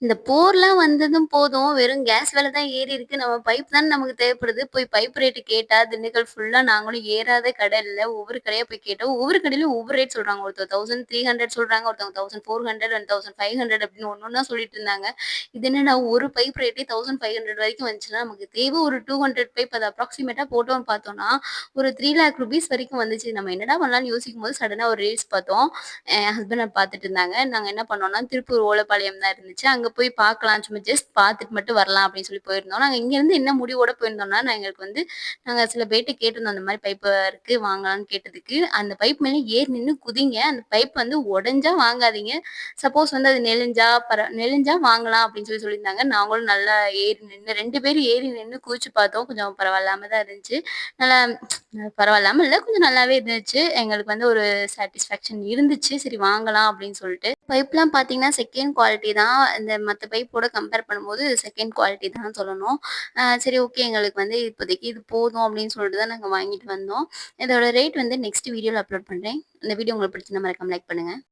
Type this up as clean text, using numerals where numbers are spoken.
இந்த போர்லாம் வந்ததும் போதும். வெறும் கேஸ் விலை தான் ஏறி இருக்கு. நம்ம பைப் தானே நமக்கு தேவைப்படுது. போய் பைப் ரேட்டு கேட்டா, திண்டுக்கல் ஃபுல்லா நாங்களும் ஏறாத கடை இல்ல. ஒவ்வொரு கடையா போய் கேட்டோம். ஒவ்வொரு கடையிலயும் ஒவ்வொரு ரேட் சொல்றாங்க. ஒருத்தர் 1300 சொல்றாங்க. ஒருத்தவங்க 1400 அண்ட் 1500 அப்படின்னு ஒண்ணொண்ணா சொல்லிட்டு இருந்தாங்க. இது என்னடா ஒரு பைப் ரேட்டே 1500 வரைக்கும் வந்துச்சுன்னா, நமக்கு தேவை ஒரு 200 பைப் அது அப்ராக்ஸிமேட்டா போட்டோம்னு பார்த்தோம்னா, ஒரு 3,00,000 வரைக்கும் வந்துச்சு. நம்ம என்னடா பண்ணலாம்னு யோசிக்கும்போது சடனா ஒரு ரீல்ஸ் பார்த்தோம். என் ஹஸ்பண்ட் பார்த்துட்டு இருந்தாங்க. நாங்க என்ன பண்ணோம்னா, திருப்பூர் ஓலப்பாளையம் தான் இருந்துச்சு. அங்க போய் பார்க்கலாம். சும்மா ஜஸ்ட் பார்த்துட்டு மட்டும் வரலாம் அப்படின்னு சொல்லி போயிருந்தோம். நாங்க இங்கேருந்து என்ன முடிவோட போயிருந்தோம்னா, எங்களுக்கு வந்து நாங்க சில பேர்ட்ட கேட்டிருந்தோம். அந்த மாரி பைப்பு இருக்கு வாங்கலான்னு கேட்டதுக்கு, அந்த பைப் மேல ஏறி நின்னு குதிங்க. அந்த பைப் வந்து உடைஞ்சா வாங்காதீங்க. சப்போஸ் வந்து அது நெளிஞ்சா வாங்கலாம் அப்படின்னு சொல்லியிருந்தாங்க. நாங்களும் நல்லா ஏறி நின்னு 2 பேரும் ஏறி நின்னு குதிச்சு பார்த்தோம். கொஞ்சம் பரவாயில்லாம தான் இருந்துச்சு. நல்லா பரவாயில்லாம இல்ல. கொஞ்சம் நல்லாவே இருந்துச்சு. எங்களுக்கு வந்து ஒரு சாட்டிஸ்ஃபேக்ஷன் இருந்துச்சு. சரி வாங்கலாம் அப்படின்னு சொல்லிட்டு. பைப்லாம் பார்த்தீங்கன்னா, செகண்ட் குவாலிட்டி தான். இந்த மத்த பைப்போட கம்பேர் பண்ணும்போது செகண்ட் குவாலிட்டி தான் சொல்லணும். சரி ஓகே எங்களுக்கு வந்து இப்போதைக்கு இது போதும் அப்படின்னு சொல்லிட்டு தான் நாங்க வாங்கிட்டு வந்தோம். இதோட ரேட் வந்து நெக்ஸ்ட் வீடியோல அப்லோட் பண்றேன். இந்த வீடியோ உங்களுக்கு பிடிச்சிருந்தா மறக்காம லைக் பண்ணுங்க.